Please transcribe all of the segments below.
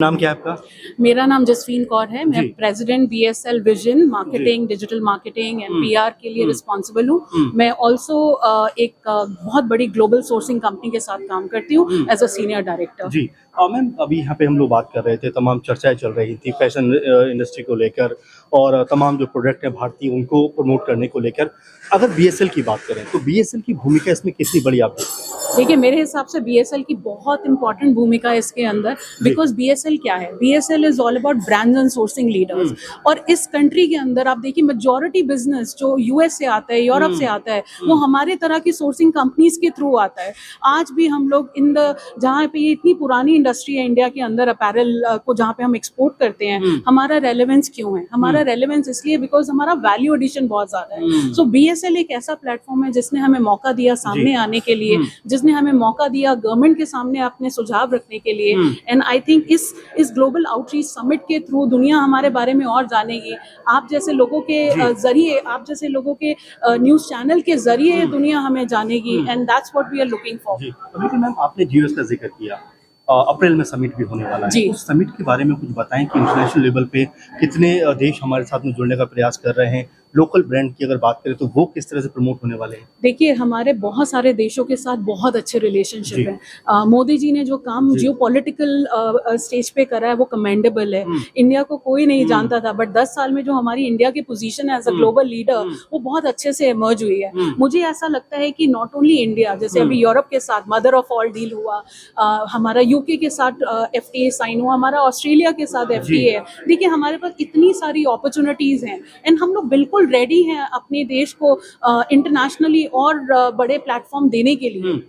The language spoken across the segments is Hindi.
नाम क्या है आपका? मेरा नाम जसवीन कौर है। मैं जी। President BSL vision marketing, digital marketing and PR के लिए रिस्पॉन्सिबल हूँ। मैं ऑल्सो एक बहुत बड़ी ग्लोबल सोर्सिंग कंपनी के साथ काम करती हूँ एज अ सीनियर डायरेक्टर। जी। मैम, अभी यहाँ पे हम लोग बात कर रहे थे, तमाम चर्चाएं चल रही थी फैशन इंडस्ट्री को लेकर और तमाम जो प्रोडक्ट हैं भारतीय उनको प्रमोट करने को लेकर। अगर बीएसएल की बात करें तो बीएसएल की भूमिका इसमें कितनी बड़ी आप देखते हैं? देखिए, मेरे हिसाब से बीएसएल की बहुत इंपॉर्टेंट भूमिका है इसके अंदर, बिकॉज बीएसएल क्या है? BSL is all about brands and sourcing leaders. और इस कंट्री के अंदर आप देखिए, मेजॉरिटी बिजनेस जो यूएस से आता है, यूरोप से आता है, वो हमारे तरह की सोर्सिंग कंपनीज के थ्रू आता है। आज भी हम लोग जहाँ पे ये इतनी पुरानी इंडस्ट्री है इंडिया के अंदर, अपैरल को जहाँ पे हम एक्सपोर्ट करते हैं, हमारा रेलेवेंस क्यों है? हमारा रेलेवेंस इसलिए बिकॉज हमारा वैल्यू एडिशन बहुत ज्यादा है। सो बीएसएल एक ऐसा प्लेटफॉर्म है जिसने हमें मौका दिया सामने आने के लिए, जिसने हमें मौका दिया गवर्नमेंट के सामने अपने सुझाव रखने के लिए। एंड आई थिंक इस ग्लोबल आउटरीच समिट के थ्रू दुनिया हमारे बारे में और जानेगी। आप जैसे लोगों के जरिए, आप जैसे लोगों के न्यूज चैनल के जरिए दुनिया हमें जानेगी, and that's what we are looking for. अभी तो मैम आपने जीएस का जिक्र किया, अप्रैल में समिट भी होने वाला है। उस समिट के बारे में कुछ बताएं कि इंटरनेशनल लेवल पे कितने देश हमारे साथ में जुड़ने का प्रयास कर रहे हैं। लोकल ब्रांड की अगर बात करें तो वो किस तरह से प्रमोट होने वाले हैं? देखिए, हमारे बहुत सारे देशों के साथ बहुत अच्छे रिलेशनशिप है। मोदी जी ने जो काम जियो पॉलिटिकल स्टेज पे करा है वो कमेंडेबल है। इंडिया को कोई नहीं जानता था, बट 10 साल में जो हमारी इंडिया की पोजीशन है एज अ ग्लोबल लीडर, वो बहुत अच्छे से इमर्ज हुई है। मुझे ऐसा लगता है कि नॉट ओनली इंडिया, जैसे अभी यूरोप के साथ मदर ऑफ ऑल डील हुआ, हमारा यूके के साथ एफटीए साइन हुआ, हमारा ऑस्ट्रेलिया के साथ एफटीए है। देखिए, हमारे पास इतनी सारी अपॉर्चुनिटीज हैं एंड हम लोग बिल्कुल रेडी हैं अपने देश को इंटरनेशनली और बड़े प्लेटफॉर्म देने के लिए।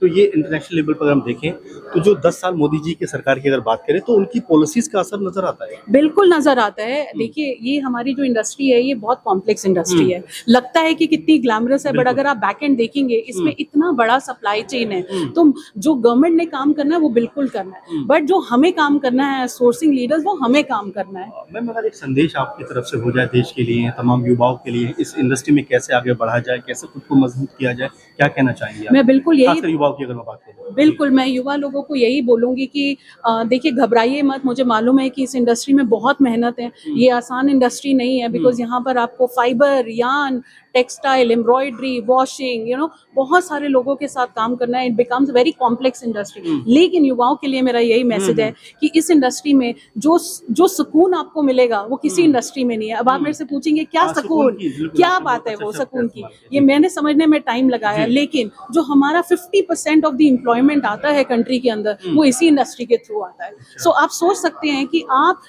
तो ये इंटरनेशनल लेवल पर हम देखें तो जो 10 साल मोदी जी की सरकार की अगर बात करें तो उनकी पॉलिसीज का असर नजर आता है। बिल्कुल नजर आता है। देखिए, ये हमारी जो इंडस्ट्री है ये बहुत कॉम्प्लेक्स इंडस्ट्री है। लगता है कि कितनी ग्लैमरस है, बट अगर आप बैक एंड देखेंगे इसमें इतना बड़ा सप्लाई चेन है। तो जो गवर्नमेंट ने काम करना है वो बिल्कुल करना है, बट जो हमें काम करना है सोर्सिंग लीडर्स, वो हमें काम करना है। मैम, अगर एक संदेश आपकी तरफ से हो जाए देश के लिए, तमाम युवाओं के लिए, इस इंडस्ट्री में कैसे आगे बढ़ा जाए, कैसे खुद को मजबूत किया जाए, क्या कहना चाहेंगे? मैं बिल्कुल यही, युवाओं की अगर मैं बात करूं, बिल्कुल मैं युवा लोगों को यही बोलूंगी कि देखिए, घबराइए मत। मुझे मालूम है कि इस इंडस्ट्री में बहुत मेहनत है, ये आसान इंडस्ट्री नहीं है, बिकॉज यहाँ पर आपको fibre, yarn, textile, embroidery, washing, बहुत सारे लोगों के साथ काम करना है। It becomes very complex industry. लेकिन युवाओं के लिए मेरा यही मैसेज है कि इस इंडस्ट्री में जो सुकून आपको मिलेगा वो किसी इंडस्ट्री में नहीं है। अब आप मेरे से पूछेंगे क्या सुकून, क्या बात है वो सुकून की, ये मैंने समझने में टाइम लगाया, लेकिन जो हमारा 50% ऑफ द एम्प्लॉयमेंट आता है कंट्री के अंदर, वो इसी इंडस्ट्री के थ्रू आता है। सो आप सोच सकते हैं कि आप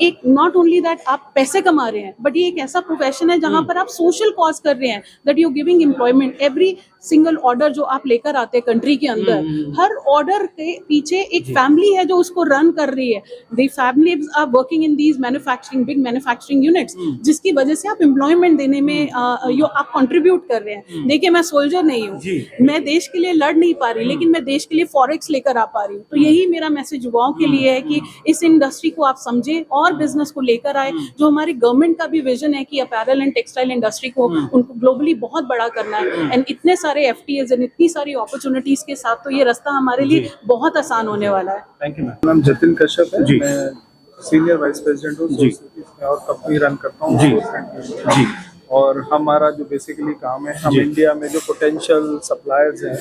एक, नॉट ओनली दैट आप पैसे कमा रहे हैं, बट ये एक ऐसा प्रोफेशन है जहां पर आप सोशल कॉज कर रहे हैं, that you giving employment. Every single order जो आप लेकर आते हैं कंट्री के अंदर, हर ऑर्डर के पीछे एक फैमिली है जो उसको रन कर रही है। The families are working in these manufacturing, big manufacturing units, जिसकी वजह से आप एम्प्लॉयमेंट देने में आप कंट्रीब्यूट कर रहे हैं। देखिए, मैं सोल्जर नहीं हूँ, मैं देश के लिए लड़ नहीं पा रही, लेकिन मैं देश के लिए फॉरेक्स लेकर आ पा रही हूँ। तो यही मेरा मैसेज युवाओं के लिए है कि इस इंडस्ट्री को आप समझे और बिजनेस को लेकर आए। जो हमारी गवर्नमेंट का भी विजन है कि अपैरल एंड टेक्सटाइल इंडस्ट्री को उनको ग्लोबली बहुत बड़ा करना है, एंड इतने सारे एफटीएज एंड इतनी सारी अपॉर्चुनिटीज के साथ, तो ये रास्ता हमारे लिए बहुत आसान होने वाला है। Thank you ma'am. नाम जतिन कश्यप है, मैं सीनियर वाइस प्रेसिडेंट हूँ और कंपनी रन करता हूँ जी। और हमारा जो बेसिकली काम है, हम इंडिया में जो पोटेंशियल सप्लायर्स हैं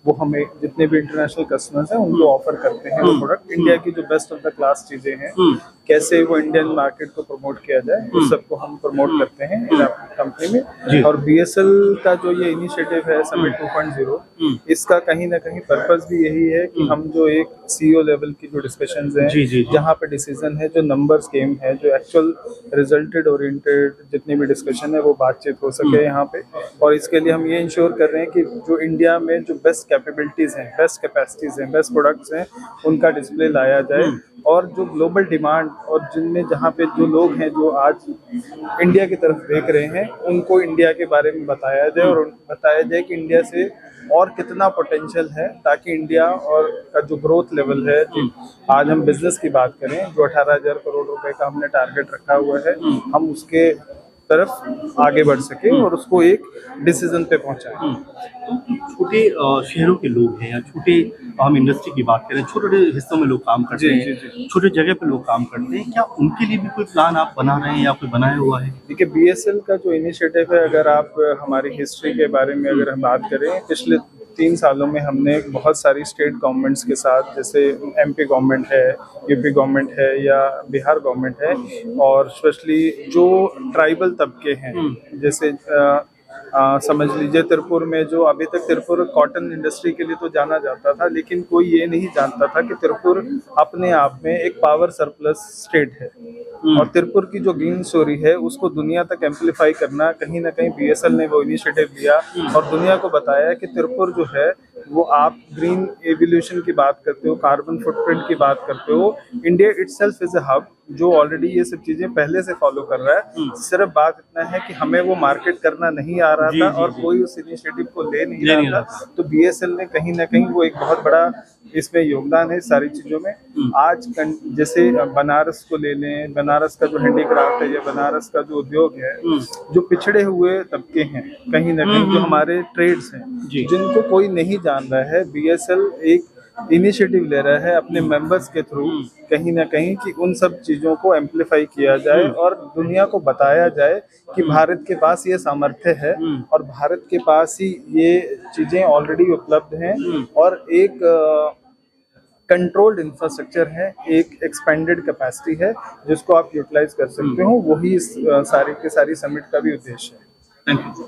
वो हमें जितने भी इंटरनेशनल कस्टमर्स हैं उनको ऑफर करते हैं वो प्रोडक्ट। इंडिया की जो बेस्ट ऑफ द क्लास चीजें हैं, कैसे वो इंडियन मार्केट को प्रमोट किया जाए, उस सबको हम प्रमोट करते हैं इन कंपनी में। और बीएसएल का जो ये इनिशिएटिव है समिट 2.0, इसका कहीं ना कहीं पर्पस भी यही है कि हम जो एक सीईओ लेवल की जो डिस्कशंस हैं, जहाँ पे डिसीजन है, जो नंबर्स गेम है, जो एक्चुअल रिजल्टेड ओरिएंटेड जितनी भी डिस्कशन है वो बातचीत हो सके यहाँ पे। और इसके लिए हम ये इंश्योर कर रहे हैं कि जो इंडिया में जो बेस्ट कैपेबिलिटीज हैं, बेस्ट कैपेसिटीज हैं, बेस्ट प्रोडक्ट्स हैं, उनका डिस्प्ले लाया जाए। और जो ग्लोबल डिमांड और जिनमें जहाँ पे जो लोग हैं जो आज इंडिया की तरफ देख रहे हैं, उनको इंडिया के बारे में बताया जाए और बताया जाए कि इंडिया से और कितना पोटेंशियल है, ताकि इंडिया और का जो ग्रोथ लेवल है, आज हम बिजनेस की बात करें जो 18,000 करोड़ रुपए का हमने टारगेट रखा हुआ है, हम उसके तरफ आगे बढ़ सके और उसको एक डिसीजन पे पहुंचाए। तो छोटे शहरों के लोग हैं या छोटे, हम इंडस्ट्री की बात करें, छोटे छोटे हिस्सों में लोग काम करते जी, हैं, जी। छोटे जगह पे लोग काम करते हैं, क्या उनके लिए भी कोई प्लान आप बना रहे हैं या कोई बनाया हुआ है? देखिए, बीएसएल का जो इनिशिएटिव है, अगर आप हमारी हिस्ट्री के बारे में अगर हम बात करें, पिछले 3 सालों में हमने बहुत सारी स्टेट गवर्नमेंट्स के साथ, जैसे एमपी गवर्नमेंट है, यूपी गवर्नमेंट है या बिहार गवर्नमेंट है, और स्पेशली जो ट्राइबल तबके हैं, जैसे समझ लीजिए तिरुपुर में, जो अभी तक तिरुपुर कॉटन इंडस्ट्री के लिए तो जाना जाता था, लेकिन कोई ये नहीं जानता था कि तिरुपुर अपने आप में एक पावर सरप्लस स्टेट है। और तिरुपुर की जो ग्रीन स्टोरी है उसको दुनिया तक एम्पलीफाई करना, कहीं ना कहीं बीएसएल ने वो इनिशिएटिव लिया और दुनिया को बताया कि तिरुपुर जो है वो, आप ग्रीन एवोल्यूशन की बात करते हो, कार्बन फुटप्रिंट की बात करते हो, India itself is a hub जो ऑलरेडी ये सब चीजें पहले से फॉलो कर रहा है। सिर्फ बात इतना है कि हमें वो मार्केट करना नहीं आ रहा था और कोई उस इनिशिएटिव को ले नहीं रहा था। तो बीएसएल ने कहीं ना कहीं वो एक बहुत बड़ा इसमें योगदान है सारी चीजों में। आज जैसे बनारस को ले लें, बनारस का जो हैंडीक्राफ्ट है या बनारस का जो उद्योग है, जो पिछड़े हुए तबके हैं, कहीं ना कहीं जो हमारे ट्रेड्स हैं, जिनको कोई नहीं जान रहा है, बीएसएल एक इनिशिएटिव ले रहा है अपने मेंबर्स के थ्रू, कहीं ना कहीं कि उन सब चीजों को एम्पलीफाई किया जाए और दुनिया को बताया जाए कि भारत के पास ये सामर्थ्य है और भारत के पास ही ये चीजें ऑलरेडी उपलब्ध हैं और एक कंट्रोल्ड इंफ्रास्ट्रक्चर है, एक एक्सपेंडेड कैपेसिटी है जिसको आप यूटिलाइज कर सकते हो। वही इस सारी के सारी समिट का भी उद्देश्य है। Thank you.